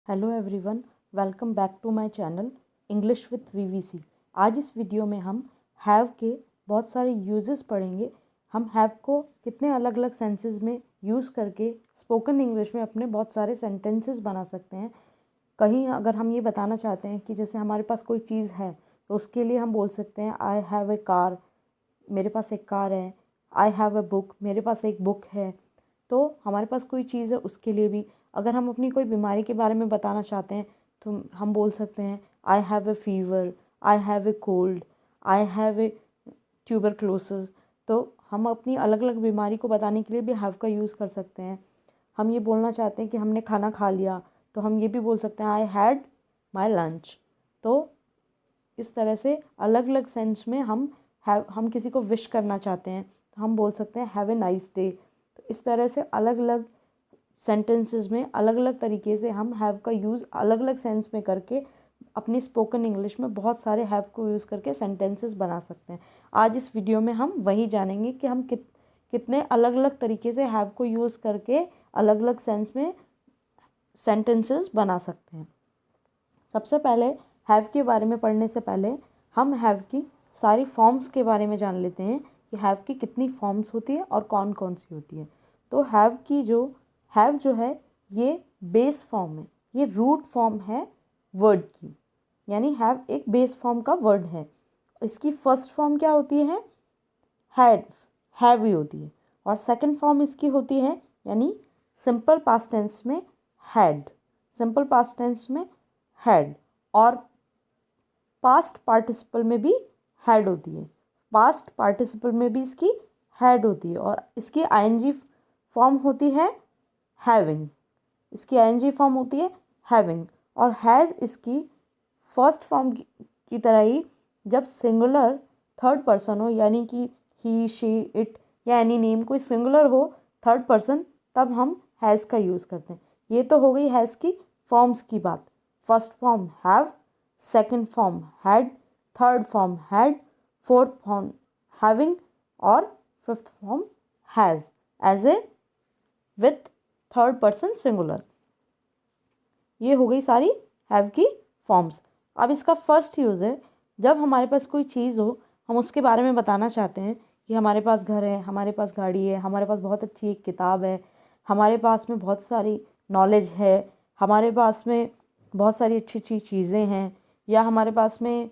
Hello everyone, welcome back to my channel English with VVC. आज इस video में हम हैव के बहुत सारे यूजेस पढ़ेंगे। हम हैव को कितने अलग अलग सेंसेस में यूज़ करके स्पोकन इंग्लिश में अपने बहुत सारे सेंटेंसेस बना सकते हैं। कहीं अगर हम ये बताना चाहते हैं कि जैसे हमारे पास कोई चीज़ है तो उसके लिए हम बोल सकते हैं आई हैव ए कार, मेरे पास एक कार है। आई हैव ए बुक, मेरे पास एक बुक है। तो हमारे पास कोई चीज़ है उसके लिए भी। अगर हम अपनी कोई बीमारी के बारे में बताना चाहते हैं तो हम बोल सकते हैं I have a fever, I have a cold, I have a tuberculosis. तो हम अपनी अलग अलग बीमारी को बताने के लिए भी हैव का यूज़ कर सकते हैं। हम ये बोलना चाहते हैं कि हमने खाना खा लिया तो हम ये भी बोल सकते हैं आई हैड माई लंच। तो इस तरह से अलग अलग सेंस में हम किसी को विश करना चाहते हैं तो हम बोल सकते हैं हैव ए नाइस डे। तो इस तरह से अलग अलग सेंटेंसेस में अलग अलग तरीके से हम हैव का यूज़ अलग अलग सेंस में करके अपनी स्पोकन इंग्लिश में बहुत सारे हैव को यूज़ करके सेंटेंसेस बना सकते हैं। आज इस वीडियो में हम वही जानेंगे कि हम कितने अलग अलग तरीके से हैव को यूज़ करके अलग अलग सेंस में सेंटेंसेस बना सकते हैं। सबसे पहले हैव के बारे में पढ़ने से पहले हम हैव की सारी फॉर्म्स के बारे में जान लेते हैं कि हैव की कितनी फॉर्म्स होती है और कौन कौन सी होती है। तो हैव जो है ये बेस फॉर्म है, ये रूट फॉर्म है वर्ड की, यानी हैव एक बेस फॉर्म का वर्ड है। इसकी फर्स्ट फॉर्म क्या होती है? हैड, हैव ही होती है। और सेकंड फॉर्म इसकी होती है यानी सिंपल पास्ट टेंस में हैड, सिंपल पास्ट टेंस में हैड। और पास्ट पार्टिसिपल में भी हैड होती है, पास्ट पार्टिसिपल में भी इसकी हैड होती है। और इसकी आईएनजी फॉर्म होती है हैविंग, इसकी आईएनजी फॉर्म होती है हैविंग। और हैज़ इसकी फर्स्ट फॉर्म की तरह ही जब सिंगुलर थर्ड पर्सन हो, यानी कि ही, शी, इट या एनी नेम कोई सिंगुलर हो थर्ड पर्सन, तब हम हैज़ का यूज़ करते हैं। ये तो हो गई हैज़ की फॉर्म्स की बात। First form have, second form had, third form had, fourth form having और fifth form has as a with third person singular. ये हो गई सारी हैव की फॉर्म्स। अब इसका फर्स्ट यूज़ है जब हमारे पास कोई चीज़ हो, हम उसके बारे में बताना चाहते हैं कि हमारे पास घर है, हमारे पास गाड़ी है, हमारे पास बहुत अच्छी एक किताब है, हमारे पास में बहुत सारी नॉलेज है, हमारे पास में बहुत सारी अच्छी अच्छी चीज़ें हैं, या हमारे पास में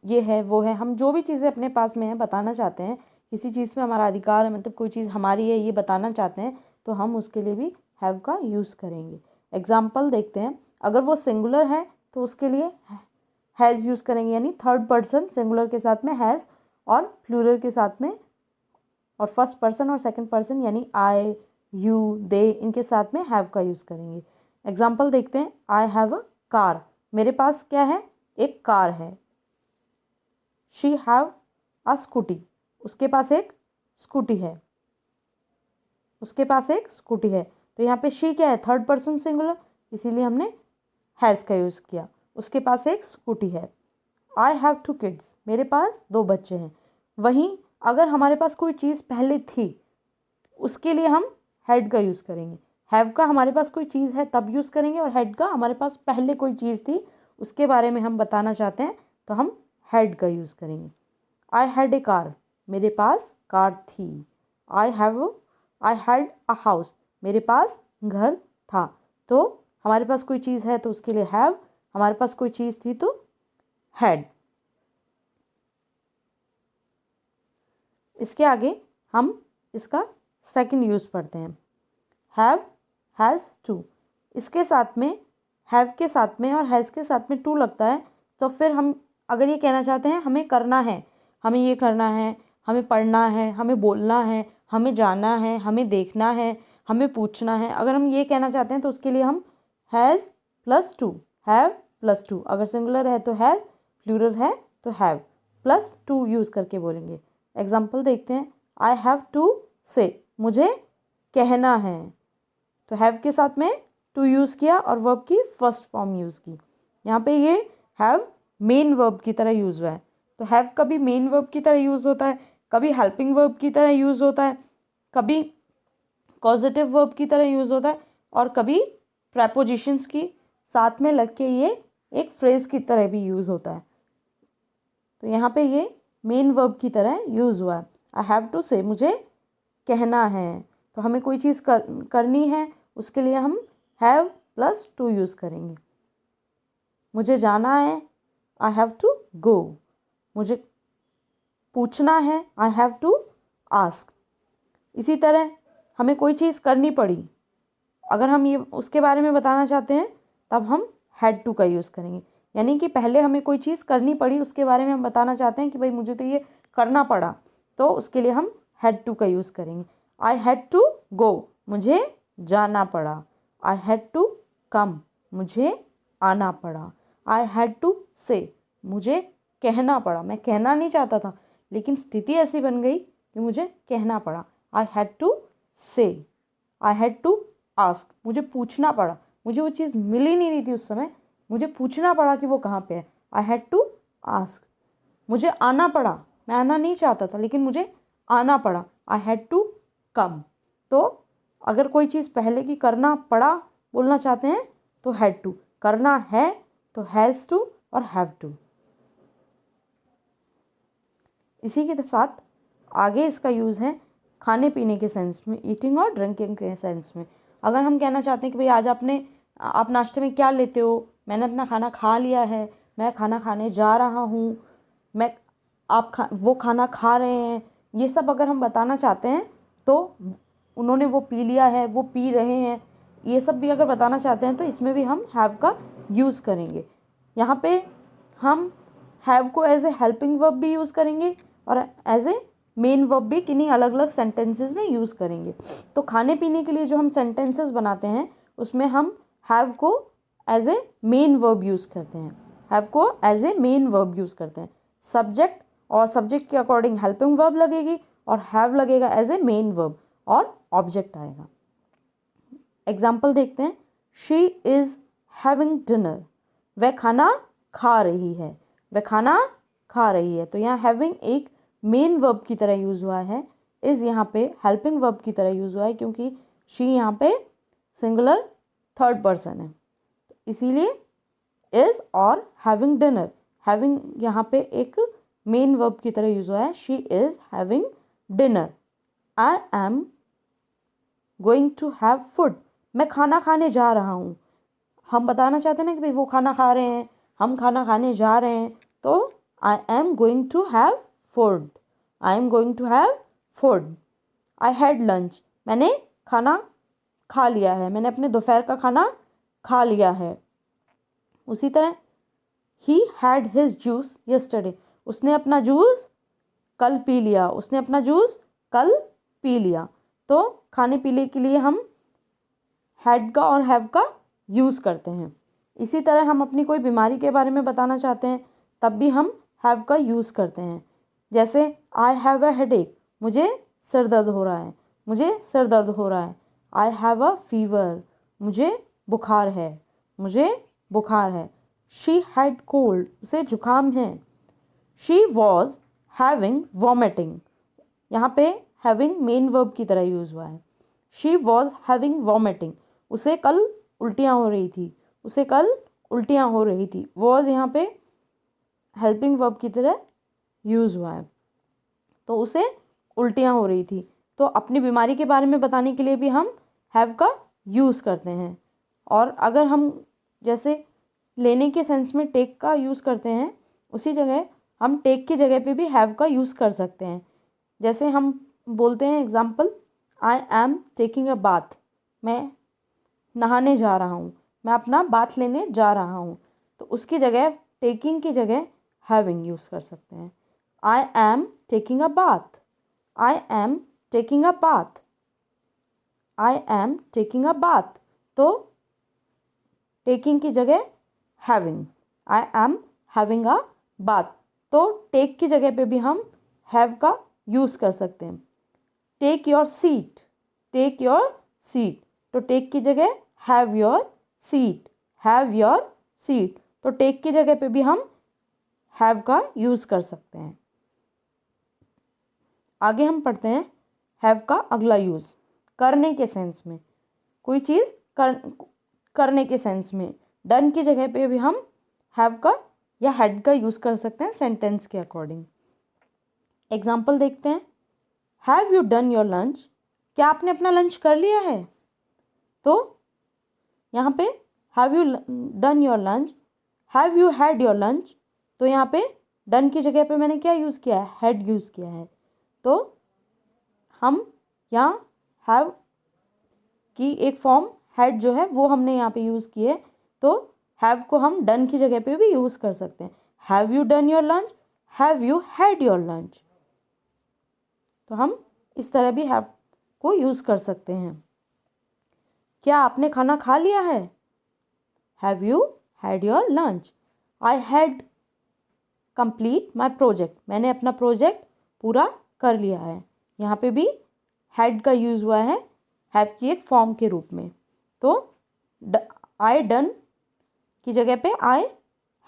ये है वो है। हम जो भी चीज़ें अपने पास में हैं बताना चाहते हैं, किसी चीज़ पे हमारा अधिकार है, मतलब कोई चीज़ हमारी है ये बताना चाहते हैं, तो हम उसके लिए भी हैव का यूज़ करेंगे। एग्जाम्पल देखते हैं। अगर वो सिंगुलर है तो उसके लिए हैज़ यूज़ करेंगे, यानी थर्ड पर्सन सिंगुलर के साथ में हैज़, और प्लूरल के साथ में और फर्स्ट पर्सन और सेकंड पर्सन यानी आई, यू, दे, इनके साथ में हैव का यूज़ करेंगे। एग्जाम्पल देखते हैं। आई हैव अ कार, मेरे पास क्या है? एक कार है। शी हैव अ स्कूटी, उसके पास एक स्कूटी है, उसके पास एक स्कूटी है। तो यहाँ पे शी क्या है? थर्ड पर्सन सिंगुलर, इसीलिए हमने हैज़ का यूज़ किया। उसके पास एक स्कूटी है। आई हैव 2 किड्स, मेरे पास 2 बच्चे हैं। वहीं अगर हमारे पास कोई चीज़ पहले थी उसके लिए हम हैड का यूज़ करेंगे। हैव का हमारे पास कोई चीज़ है तब यूज़ करेंगे, और हैड का हमारे पास पहले कोई चीज़ थी उसके बारे में हम बताना चाहते हैं तो हम हैड का यूज़ करेंगे। आई हैड ए कार, मेरे पास कार थी। आई हैड अ हाउस, मेरे पास घर था। तो हमारे पास कोई चीज़ है तो उसके लिए हैव, हमारे पास कोई चीज़ थी तो हैड। इसके आगे हम इसका सेकंड यूज़ पढ़ते हैं। Have, has, to. इसके साथ में हैव के साथ में और हैज़ के साथ में टू लगता है, तो फिर हम अगर ये कहना चाहते हैं हमें करना है, हमें ये करना है, हमें पढ़ना है, हमें बोलना है, हमें जाना है, हमें देखना है, हमें पूछना है, अगर हम ये कहना चाहते हैं तो उसके लिए हम has plus two, have plus two. अगर सिंगुलर है तो हैज़, प्लूरल है तो हैव, प्लस टू यूज़ करके बोलेंगे। एग्जाम्पल देखते हैं। आई हैव टू से, मुझे कहना है, तो हैव के साथ में टू यूज़ किया और वर्ब की फर्स्ट फॉर्म यूज़ की। यहाँ पे ये हैव मेन वर्ब की तरह यूज़ हुआ है। तो हैव कभी मेन वर्ब की तरह यूज़ होता है, कभी हेल्पिंग वर्ब की तरह यूज़ होता है, कभी कॉजेटिव वर्ब की तरह यूज़ होता है, और कभी प्रेपोजिशंस की साथ में लग के ये एक फ्रेज़ की तरह भी यूज़ होता है। तो यहाँ पे ये मेन वर्ब की तरह यूज़ हुआ है। आई हैव टू से, मुझे कहना है। तो हमें कोई चीज़ करनी है, उसके लिए हम हैव प्लस टू यूज़ करेंगे। मुझे जाना है, आई हैव टू गो। मुझे पूछना है, आई हैव टू आस्क। इसी तरह हमें कोई चीज़ करनी पड़ी, अगर हम ये उसके बारे में बताना चाहते हैं तब हम हैड टू का यूज़ करेंगे। यानी कि पहले हमें कोई चीज़ करनी पड़ी, उसके बारे में हम बताना चाहते हैं कि भाई मुझे तो ये करना पड़ा, तो उसके लिए हम हैड टू का यूज़ करेंगे। आई हैड टू गो, मुझे जाना पड़ा। आई हैड टू कम, मुझे आना पड़ा। आई हैड टू से, मुझे कहना पड़ा। मैं कहना नहीं चाहता था, लेकिन स्थिति ऐसी बन गई कि मुझे कहना पड़ा। आई हैड टू से। आई हैड टू आस्क, मुझे पूछना पड़ा। मुझे वो चीज़ मिल ही नहीं रही थी उस समय, मुझे पूछना पड़ा कि वो कहाँ पे है। I had to ask. मुझे आना पड़ा, मैं आना नहीं चाहता था लेकिन मुझे आना पड़ा। I had to come. तो अगर कोई चीज़ पहले की करना पड़ा बोलना चाहते हैं तो हैड टू, करना है तो हैज़ टू और हैव टू। इसी के साथ आगे इसका यूज़ है खाने पीने के सेंस में, ईटिंग और ड्रिंकिंग के सेंस में। अगर हम कहना चाहते हैं कि भाई आज आप नाश्ते में क्या लेते हो, मैंने अपना खाना खा लिया है, मैं खाना खाने जा रहा हूँ, वो खाना खा रहे हैं, ये सब अगर हम बताना चाहते हैं तो उन्होंने वो पी लिया है, वो पी रहे हैं, ये सब भी अगर बताना चाहते हैं तो इसमें भी हम हैव का यूज़ करेंगे। यहाँ पे हम हैव को एज ए हेल्पिंग वर्ब भी यूज़ करेंगे और एज ए मेन वर्ब भी किन्हीं अलग अलग सेंटेंसेस में यूज़ करेंगे। तो खाने पीने के लिए जो हम सेंटेंसेस बनाते हैं उसमें हम हैव को as a main verb use करते हैं। हैव को as a main verb use करते हैं। सब्जेक्ट और सब्जेक्ट के अकॉर्डिंग हेल्पिंग वर्ब लगेगी और हैव लगेगा एज ए मेन वर्ब और ऑब्जेक्ट आएगा। एग्जाम्पल देखते हैं। शी इज़ हैविंग डिनर, वह खाना खा रही है, वह खाना खा रही है। तो यहाँ हैविंग एक मेन वर्ब की तरह यूज़ हुआ है, इज़ यहाँ पे हेल्पिंग वर्ब की तरह यूज़ हुआ है क्योंकि शी यहाँ पे सिंगुलर थर्ड पर्सन है, इसीलिए इज़ और हैविंग डिनर, हैविंग यहाँ पे एक मेन वर्ब की तरह यूज़ हुआ है। She is having dinner. I am going to have food, मैं खाना खाने जा रहा हूँ। हम बताना चाहते हैं ना कि भाई वो खाना खा रहे हैं, हम खाना खाने जा रहे हैं, तो I am going to have food. I am going to have food. I had lunch, मैंने खाना खा लिया है, मैंने अपने दोपहर का खाना खा लिया है। उसी तरह he had his juice yesterday, उसने अपना जूस कल पी लिया, उसने अपना जूस कल पी लिया। तो खाने पीने के लिए हम हैड का और हैव का यूज़ करते हैं। इसी तरह हम अपनी कोई बीमारी के बारे में बताना चाहते हैं तब भी हम हैव का यूज़ करते हैं। जैसे आई हैव अ हेडेक, मुझे सर दर्द हो रहा है, मुझे सर दर्द हो रहा है। आई हैव अ फीवर, मुझे बुखार है, मुझे बुखार है। शी हैड कोल्ड, उसे जुकाम है। शी वॉज हैविंग वॉमिटिंग, यहाँ पे हैविंग मेन वर्ब की तरह यूज़ हुआ है। शी वॉज हैविंग वॉमिटिंग, उसे कल उल्टियाँ हो रही थी, उसे कल उल्टियाँ हो रही थी। वॉज यहाँ पे हेल्पिंग वर्ब की तरह यूज़ हुआ है, तो उसे उल्टियाँ हो रही थी। तो अपनी बीमारी के बारे में बताने के लिए भी हम हैव का यूज़ करते हैं। और अगर हम जैसे लेने के सेंस में टेक का यूज़ करते हैं, उसी जगह हम टेक की जगह पे भी हैव का यूज़ कर सकते हैं। जैसे हम बोलते हैं example, I am taking a bath, मैं नहाने जा रहा हूँ, मैं अपना बाथ लेने जा रहा हूँ। तो उसकी जगह टेकिंग की जगह हैविंग यूज़ कर सकते हैं। I am taking a bath, I am taking a bath, I am taking a bath. तो टेकिंग की जगह having, I am having a bath. तो टेक की जगह पे भी हम हैव का यूज़ कर सकते हैं। Take your seat, take your seat. तो टेक की जगह have your seat, have your seat. तो टेक की जगह पे भी हम हैव का यूज़ कर सकते हैं। आगे हम पढ़ते हैं हैव का अगला यूज़ करने के सेंस में। कोई चीज़ करने के सेंस में, डन की जगह पे भी हम हैव का या हैड का यूज़ कर सकते हैं सेंटेंस के अकॉर्डिंग। एग्जाम्पल देखते हैं। Have you done your lunch? क्या आपने अपना लंच कर लिया है? तो यहाँ पे have you done your lunch, have you had your lunch, तो यहाँ पे डन की जगह पे मैंने क्या यूज़ किया है? हैड यूज़ किया है। तो हम यहाँ हैव की एक फॉर्म हैड जो है वो हमने यहाँ पे यूज़ की है, तो हैव को हम डन की जगह पे भी यूज़ कर सकते हैं। Have you done your lunch, have you had your lunch, तो हम इस तरह भी हैव को यूज़ कर सकते हैं। क्या आपने खाना खा लिया है? Have you had your lunch, I had complete my project, मैंने अपना प्रोजेक्ट पूरा कर लिया है। यहाँ पे भी हैड का यूज़ हुआ है हैव की एक फॉर्म के रूप में। तो आई डन की जगह पे I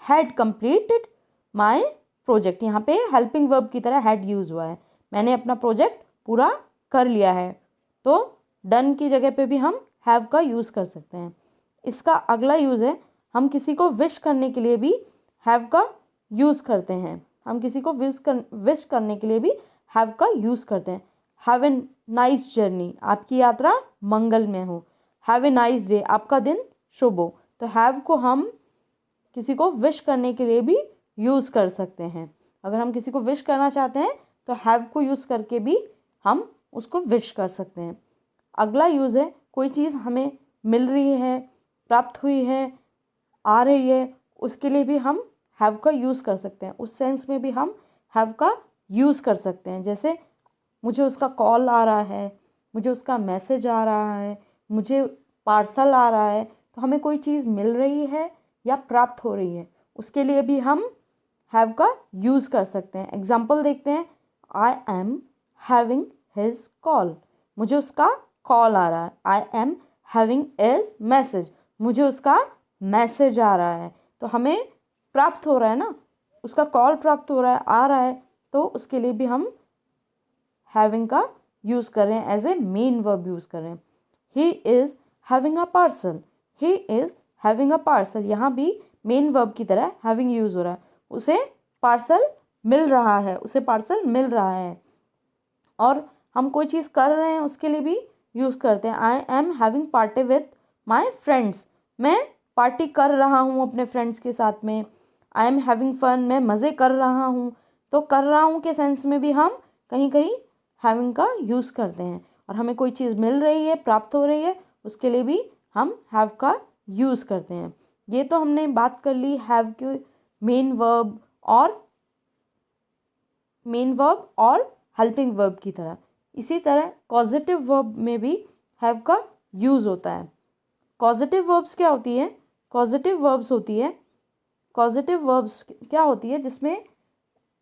had completed my project, यहाँ पे हेल्पिंग वर्ब की तरह हैड यूज़ हुआ है, मैंने अपना प्रोजेक्ट पूरा कर लिया है। तो डन की जगह पे भी हम हैव का यूज़ कर सकते हैं। इसका अगला यूज़ है, हम किसी को विश करने के लिए भी हैव का यूज़ करते हैं। हम किसी को विश करने के लिए भी हैव का यूज़ करते हैं। हैव ए नाइस जर्नी, आपकी यात्रा मंगलमय हो। हैव ए नाइस डे, आपका दिन शुभ हो। तो हैव को हम किसी को विश करने के लिए भी यूज़ कर सकते हैं। अगर हम किसी को विश करना चाहते हैं तो हैव को यूज़ करके भी हम उसको विश कर सकते हैं। अगला यूज़ है, कोई चीज़ हमें मिल रही है, प्राप्त हुई है, आ रही है, उसके लिए भी हम हैव का यूज़ कर सकते हैं। उस सेंस में भी हम हैव का यूज़ कर सकते हैं। जैसे मुझे उसका कॉल आ रहा है, मुझे उसका मैसेज आ रहा है, मुझे पार्सल आ रहा है, तो हमें कोई चीज़ मिल रही है या प्राप्त हो रही है, उसके लिए भी हम हैव का यूज़ कर सकते हैं। एग्जाम्पल देखते हैं। I am having his call, मुझे उसका कॉल आ रहा है। I am having his message, मुझे उसका मैसेज आ रहा है। तो हमें प्राप्त हो रहा है ना, उसका कॉल प्राप्त हो रहा है, आ रहा है, तो उसके लिए भी हम हैविंग का यूज़ कर रहे हैं, as a main verb use कर रहे हैं। He is having a parcel, he is having a parcel, यहाँ भी मेन वर्ब की तरह हैविंग यूज़ हो रहा है। उसे पार्सल मिल रहा है, उसे पार्सल मिल रहा है। और हम कोई चीज़ कर रहे हैं उसके लिए भी यूज़ करते हैं। I am having party with my friends, मैं पार्टी कर रहा हूँ अपने फ्रेंड्स के साथ में। आई एम हैविंग फन, मैं मज़े कर रहा हूँ। तो कर रहा हूँ के सेंस में भी हम कहीं कहीं हैविंग का यूज़ करते हैं। और हमें कोई चीज़ मिल रही है, प्राप्त हो रही है, उसके लिए भी हम हैव का यूज़ करते हैं। ये तो हमने बात कर ली हैव के मेन वर्ब और हेल्पिंग वर्ब की तरह। इसी तरह कॉजेटिव वर्ब में भी हैव का यूज़ होता है। कॉजेटिव वर्ब्स क्या होती है? पॉजिटिव वर्ब्स क्या होती है जिसमें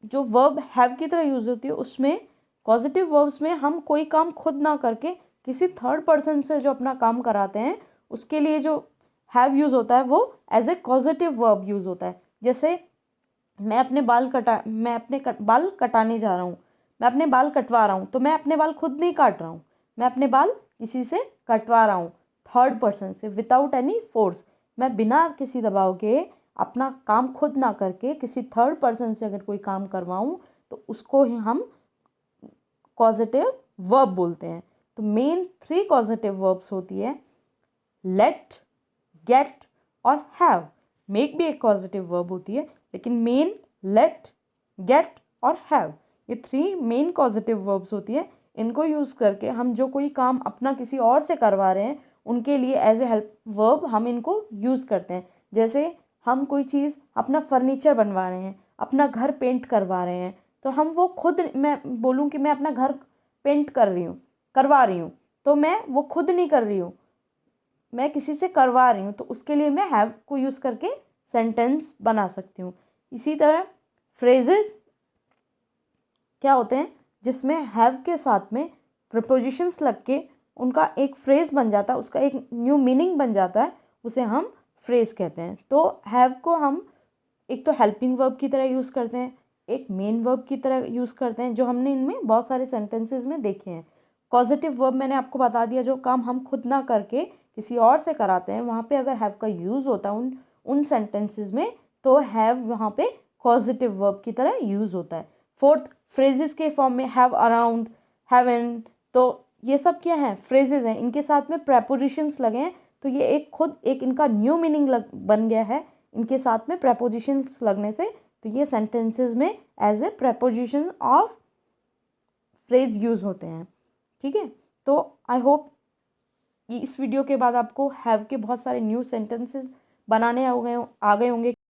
जो वर्ब हैव की तरह यूज़ होती है, उसमें पॉजिटिव वर्ब्स में हम कोई काम खुद ना करके किसी थर्ड पर्सन से जो अपना काम कराते हैं, उसके लिए जो हैव यूज़ होता है वो as a positive verb use होता है। जैसे मैं अपने बाल कटाने जा रहा हूँ, मैं अपने बाल कटवा रहा हूँ, तो मैं अपने बाल खुद नहीं काट रहा हूँ, मैं अपने बाल किसी से कटवा रहा हूँ, थर्ड पर्सन से, विदाउट एनी फोर्स। मैं बिना किसी दबाव के अपना काम खुद ना करके किसी थर्ड पर्सन से अगर कोई काम करवाऊँ तो उसको ही हम कॉजेटिव वर्ब बोलते हैं। तो मेन 3 कॉजेटिव वर्ब्स होती है, लेट, गेट और हैव। मेक भी एक पॉजिटिव वर्ब होती है, लेकिन मेन लेट, गेट और हैव, ये 3 मेन पॉजिटिव वर्ब्स होती है। इनको यूज़ करके हम जो कोई काम अपना किसी और से करवा रहे हैं उनके लिए एज ए हेल्प वर्ब हम इनको यूज़ करते हैं। जैसे हम कोई चीज़, अपना फर्नीचर बनवा रहे हैं, अपना घर पेंट करवा रहे हैं, तो हम वो खुद, मैं बोलूँ कि मैं अपना घर पेंट करवा रही हूँ, तो मैं वो खुद नहीं कर रही हूँ, मैं किसी से करवा रही हूँ, तो उसके लिए मैं हैव को यूज़ करके सेंटेंस बना सकती हूँ। इसी तरह फ्रेजेस क्या होते हैं जिसमें हैव के साथ में प्रपोजिशंस लग के उनका एक फ्रेज बन जाता है, उसका एक न्यू मीनिंग बन जाता है, उसे हम फ्रेज कहते हैं। तो हैव को हम एक तो हेल्पिंग वर्ब की तरह यूज़ करते हैं, एक मेन वर्ब की तरह यूज़ करते हैं, जो हमने इनमें बहुत सारे सेंटेंसेस में देखे हैं। पॉजिटिव वर्ब मैंने आपको बता दिया, जो काम हम खुद ना करके किसी और से कराते हैं, वहाँ पे अगर हैव का यूज़ होता है उन सेंटेंसेस में, तो हैव वहाँ पे कॉजेटिव वर्ब की तरह यूज़ होता है। फोर्थ, फ्रेजेस के फॉर्म में हैव अराउंड, हैव इन, तो ये सब क्या है, फ्रेजेस हैं, इनके साथ में प्रेपोजिशंस लगे हैं, तो ये एक इनका न्यू मीनिंग बन गया है इनके साथ में प्रेपोजिशंस लगने से। तो ये सेंटेंसेस में as a preposition of phrase use होते हैं। ठीक है, तो आई होप इस वीडियो के बाद आपको हैव के बहुत सारे न्यू सेंटेंसेस बनाने आ गए होंगे